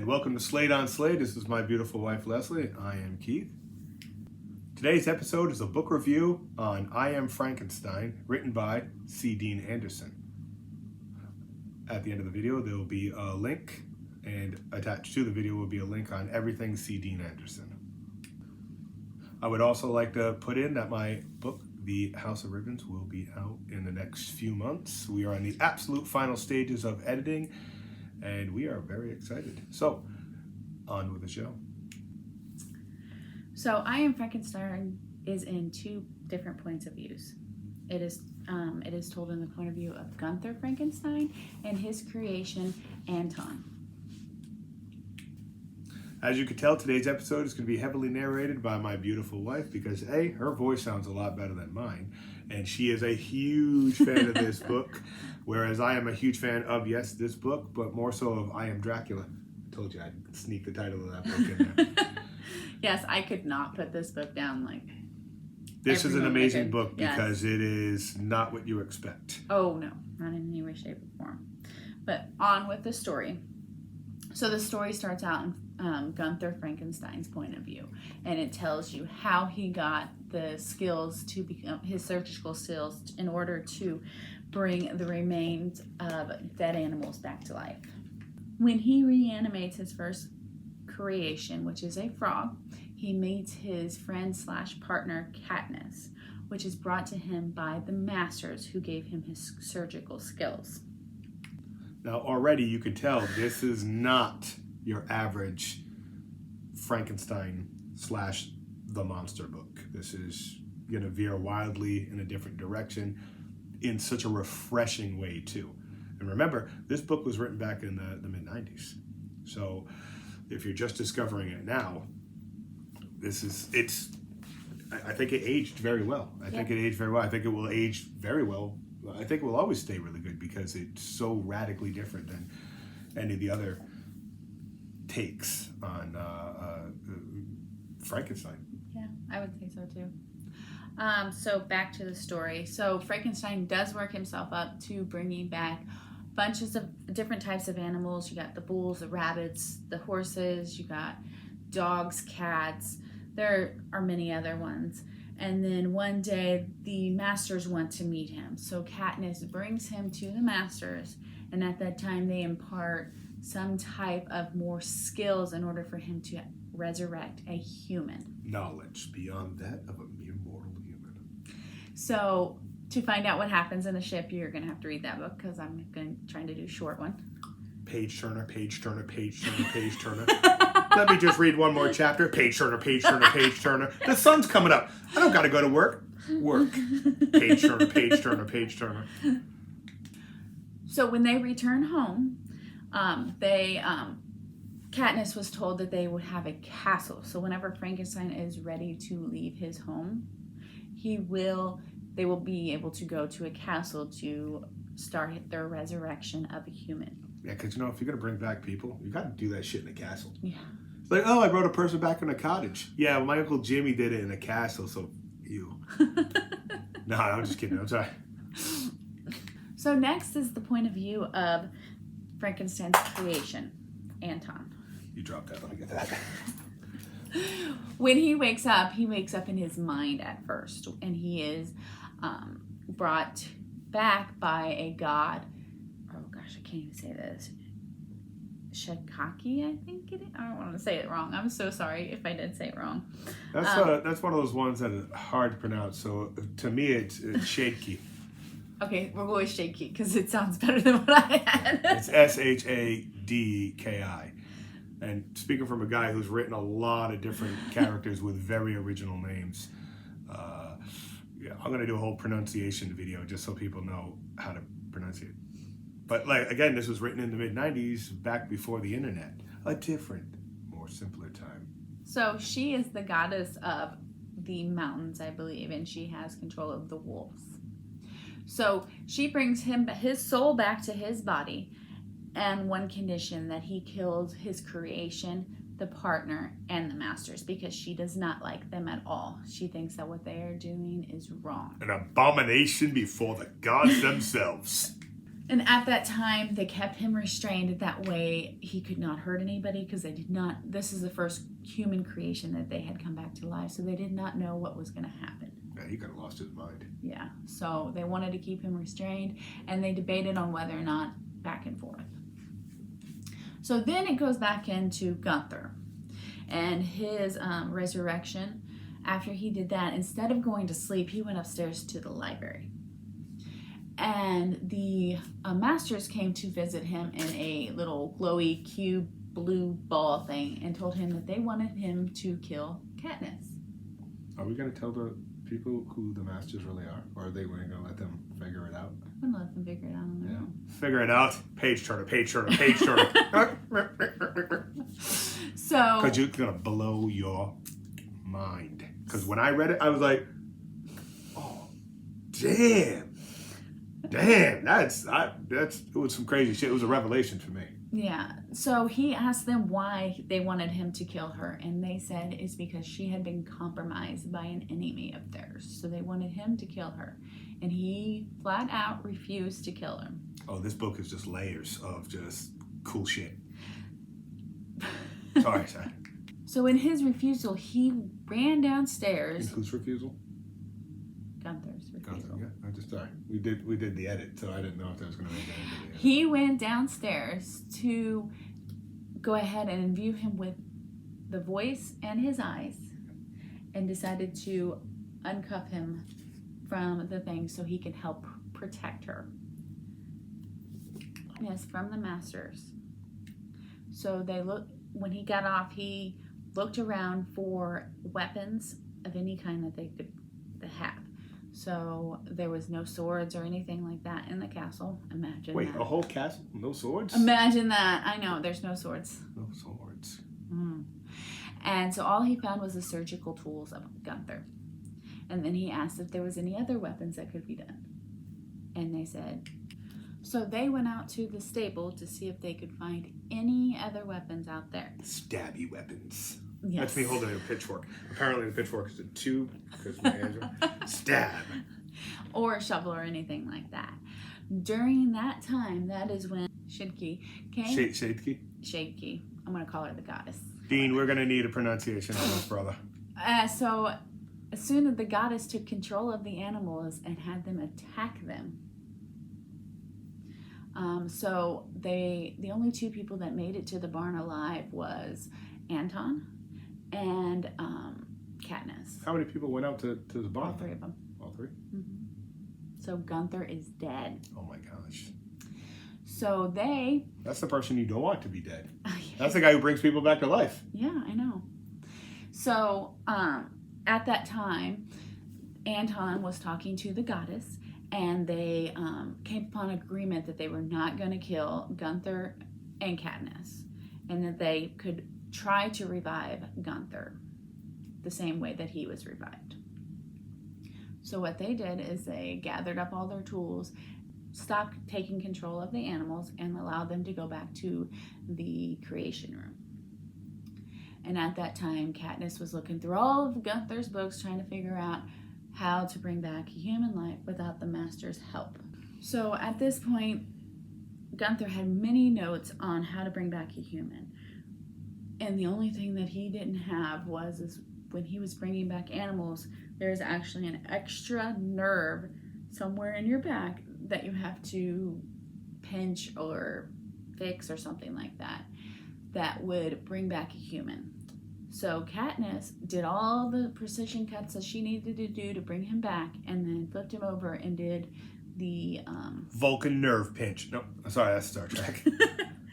and welcome to Slade on Slade. This is my beautiful wife, Leslie. I am Keith. Today's episode is a book review on I Am Frankenstein, written by C. Dean Anderson. At the end of the video, there will be a link, and attached to the video will be a link on everything C. Dean Anderson. I would also like to put in that my book, The House of Ribbons, will be out in the next few months. We are on the absolute final stages of editing, and we are very excited. So, on with the show. So, I Am Frankenstein is in two different points of views. It is told in the point of view of Gunther Frankenstein and his creation, Anton. As you can tell, today's episode is going to be heavily narrated by my beautiful wife because A, her voice sounds a lot better than mine, and she is a huge fan of this book, whereas I am a huge fan of, yes, this book, but more so of I Am Dracula. I told you I'd sneak the title of that book in there. Yes, I could not put this book down like... This is an amazing book because it is not what you expect. Oh, no, not in any way, shape, or form. But on with the story. So the story starts out in Gunther Frankenstein's point of view, and it tells you how he got the skills to become his surgical skills in order to bring the remains of dead animals back to life. When he reanimates his first creation, which is a frog, he meets his friend / partner Katniss, which is brought to him by the masters who gave him his surgical skills. Now, already you can tell this is not your average Frankenstein / the monster book. This is going to veer wildly in a different direction in such a refreshing way, too. And remember, this book was written back in the mid-90s. So if you're just discovering it now, I think it aged very well. I think it aged very well. I think it will age very well. I think it will always stay really good because it's so radically different than any of the other takes on Frankenstein. Yeah, I would say so too. So back to the story. So Frankenstein does work himself up to bringing back bunches of different types of animals. You got the bulls, the rabbits, the horses, you got dogs, cats. There are many other ones. And then one day, the masters want to meet him. So Katniss brings him to the masters, and at that time, they impart some type of more skills in order for him to resurrect a human. Knowledge beyond that of a mere mortal human. So to find out what happens in the ship, you're going to have to read that book because I'm trying to do a short one. Page turner, page turner, page turner, page turner. Let me just read one more chapter. Page turner, page turner, page turner. The sun's coming up. I don't got to go to work. Work. Page turner, page turner, page turner. So when they return home, Katniss was told that they would have a castle. So whenever Frankenstein is ready to leave his home, they will be able to go to a castle to start their resurrection of a human. Yeah, because, if you're going to bring back people, you got to do that shit in a castle. Yeah. It's like, I brought a person back in a cottage. Yeah, well, my Uncle Jimmy did it in a castle, so you. No, I'm just kidding. I'm sorry. So next is the point of view of Frankenstein's creation, Anton. You dropped that. Let me get that. When he wakes up in his mind at first, and he is brought back by a god. Oh gosh, I can't even say this. Shikaki, I think it is. I don't want to say it wrong. I'm so sorry if I did say it wrong. That's one of those ones that is hard to pronounce. So to me, it's Shinki. Okay, we'll go with Shaky because it sounds better than what I had. It's Shadki. And speaking from a guy who's written a lot of different characters with very original names, I'm going to do a whole pronunciation video just so people know how to pronounce it. But again, this was written in the mid-90s, back before the internet. A different, more simpler time. So she is the goddess of the mountains, I believe, and she has control of the wolves. So she brings his soul back to his body, and one condition that he kills his creation, the partner, and the masters, because she does not like them at all. She thinks that what they are doing is wrong. An abomination before the gods themselves. And at that time, they kept him restrained. That way, he could not hurt anybody because they did not. This is the first human creation that they had come back to life, so they did not know what was going to happen. Yeah, he could have lost his mind. Yeah, so they wanted to keep him restrained, and they debated on whether or not back and forth. So then it goes back into Gunther and his resurrection. After he did that, instead of going to sleep, he went upstairs to the library. And the masters came to visit him in a little glowy cube blue ball thing and told him that they wanted him to kill Katniss. Are we going to tell the people who the masters really are? Or are they going to let them figure it out? I'm going to let them figure it out on their own. Figure it out. Page turner, page turner, page turner. So... Because you're going to blow your mind. Because when I read it, I was like, oh, damn. Damn, it was some crazy shit. It was a revelation for me. Yeah. So he asked them why they wanted him to kill her, and they said it's because she had been compromised by an enemy of theirs. So they wanted him to kill her, and he flat out refused to kill her. Oh, this book is just layers of just cool shit. Sorry. So in his refusal, he ran downstairs. In whose refusal? Gunther's refusal. Yeah, I just sorry. We did the edit, so I didn't know if that was going to make it into the edit. He went downstairs to go ahead and view him with the voice and his eyes, and decided to uncuff him from the thing so he could help protect her. Yes, from the masters. So when he got off, he looked around for weapons of any kind that they could have. So there was no swords or anything like that in the castle. Imagine Wait, that. a whole castle? No swords? Imagine that. I know, there's no swords. No swords. And so all he found was the surgical tools of Gunther. And then he asked if there was any other weapons that could be done. And they said... So they went out to the stable to see if they could find any other weapons out there. Stabby weapons. Yes. That's me holding a pitchfork. Apparently the pitchfork is a tube because my hands are stab. Or a shovel or anything like that. During that time, that is when Shinki came. Shinki. I'm going to call her the goddess. Dean, we're going to need a pronunciation on this, brother. So as soon as the goddess took control of the animals and had them attack them. So the only two people that made it to the barn alive was Anton and Katniss. How many people went out to the barn? All three of them. All three? Mm-hmm. So Gunther is dead. Oh my gosh. So That's the person you don't want to be dead. That's the guy who brings people back to life. Yeah, I know. So at that time, Anton was talking to the goddess, and they came upon an agreement that they were not going to kill Gunther and Katniss, and that they could try to revive Gunther the same way that he was revived. So what they did is they gathered up all their tools, stopped taking control of the animals, and allowed them to go back to the creation room. And at that time, Katniss was looking through all of Gunther's books, trying to figure out how to bring back human life without the master's help. So at this point, Gunther had many notes on how to bring back a human. And the only thing that he didn't have is when he was bringing back animals, there's actually an extra nerve somewhere in your back that you have to pinch or fix or something like that, that would bring back a human. So Katniss did all the precision cuts that she needed to do to bring him back, and then flipped him over and did the Vulcan Nerve pinch. No, sorry, that's Star Trek.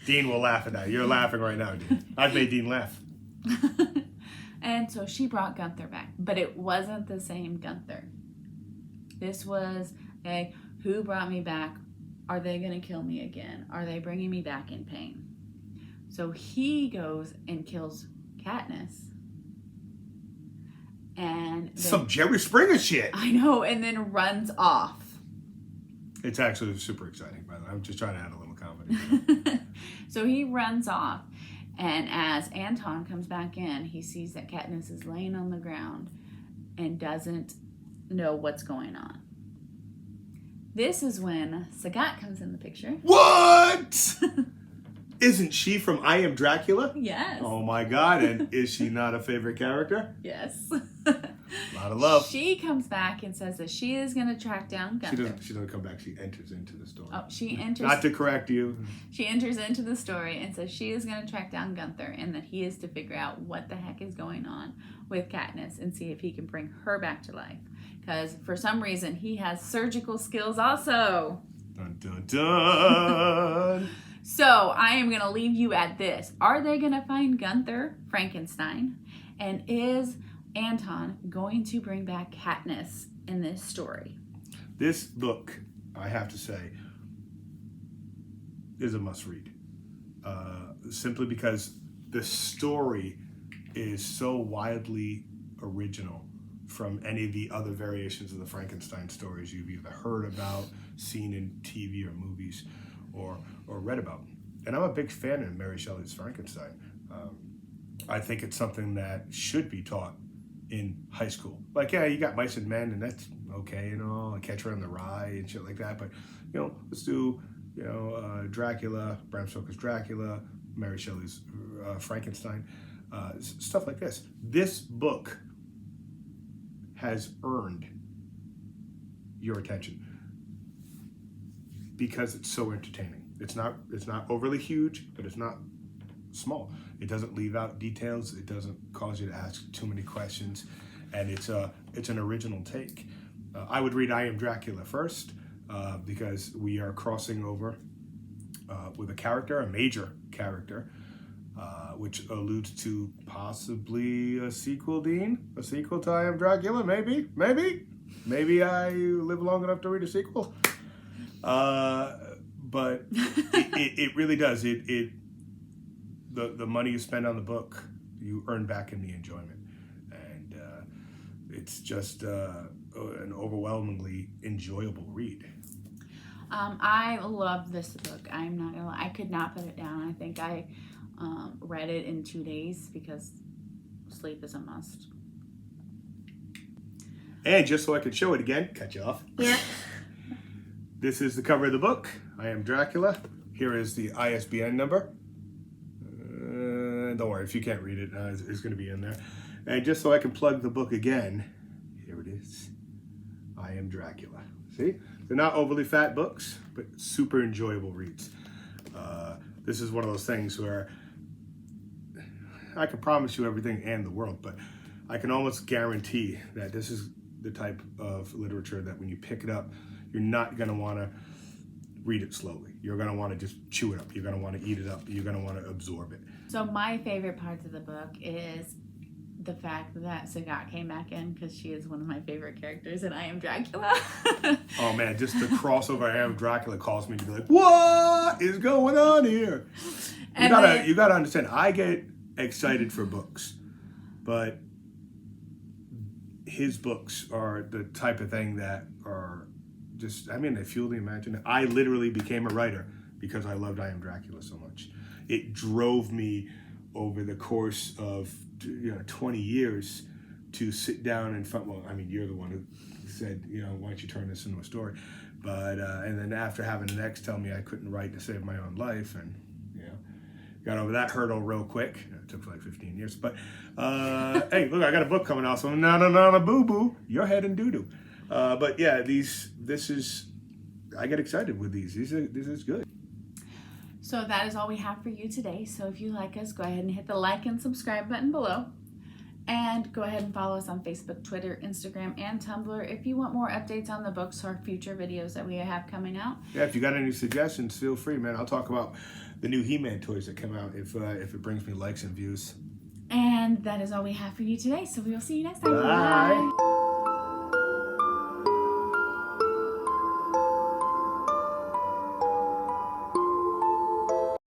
Dean will laugh at that. You're laughing right now, Dean. I've made Dean laugh. And so she brought Gunther back, but it wasn't the same Gunther. This was who brought me back? Are they going to kill me again? Are they bringing me back in pain? So he goes and kills Katniss. And some Jerry Springer shit. I know, and then runs off. It's actually super exciting, by the way. I'm just trying to add a little comedy. So he runs off, and as Anton comes back in, he sees that Katniss is laying on the ground and doesn't know what's going on. This is when Sagat comes in the picture. What? Isn't she from I Am Dracula? Yes. Oh my God, and is she not a favorite character? Yes. A lot of love. She comes back and says that she is going to track down Gunther. She doesn't come back, she enters into the story. Oh, she enters. Not to correct you. She enters into the story and says she is going to track down Gunther and that he is to figure out what the heck is going on with Katniss and see if he can bring her back to life. Because for some reason he has surgical skills also. Dun dun dun. So I am going to leave you at this. Are they going to find Gunther Frankenstein? And is Anton going to bring back Katniss in this story? This book, I have to say, is a must-read. Simply because the story is so wildly original from any of the other variations of the Frankenstein stories you've either heard about, seen in TV or movies, or read about. And I'm a big fan of Mary Shelley's Frankenstein. I think it's something that should be taught in high school. Like, yeah, you got Mice and Men, and that's okay, and Catcher in the Rye and shit like that. But, let's do, Dracula, Bram Stoker's Dracula, Mary Shelley's Frankenstein, stuff like this. This book has earned your attention because it's so entertaining. It's not overly huge, but it's not small. It doesn't leave out details. It doesn't cause you to ask too many questions, and it's an original take. I would read I Am Dracula first because we are crossing over with a major character, which alludes to possibly a sequel, Dean? A sequel to I Am Dracula? Maybe? Maybe I live long enough to read a sequel. But it really does. The money you spend on the book, you earn back in the enjoyment. And it's just an overwhelmingly enjoyable read. I love this book. I'm not gonna lie. I could not put it down. I think I read it in 2 days because sleep is a must. And just so I could show it again, cut you off. Yeah. This is the cover of the book, I Am Dracula. Here is the ISBN number. Don't worry, if you can't read it, it's going to be in there. And just so I can plug the book again, here it is, I Am Dracula. See? They're not overly fat books, but super enjoyable reads. This is one of those things where I can promise you everything and the world, but I can almost guarantee that this is the type of literature that when you pick it up, you're not going to want to read it slowly. You're going to want to just chew it up. You're going to want to eat it up. You're going to want to absorb it. So my favorite parts of the book is the fact that Sagat came back in because she is one of my favorite characters in I Am Dracula. Oh man, just the crossover I Am Dracula caused me to be like, what is going on here? You gotta understand, I get excited for books, but his books are the type of thing that are just, they fuel the imagination. I literally became a writer because I loved I Am Dracula so much. It drove me over the course of 20 years to sit down and you're the one who said, why don't you turn this into a story? But and then after having an ex tell me I couldn't write to save my own life, and got over that hurdle real quick. It took like 15 years, but hey, look, I got a book coming out, so na boo boo, your head in doo doo. But yeah, I get excited with these. This is good. So that is all we have for you today. So if you like us, go ahead and hit the like and subscribe button below. And go ahead and follow us on Facebook, Twitter, Instagram, and Tumblr if you want more updates on the books or future videos that we have coming out. Yeah, if you got any suggestions, feel free, man. I'll talk about the new He-Man toys that come out if it brings me likes and views. And that is all we have for you today. So we will see you next time. Bye. Bye.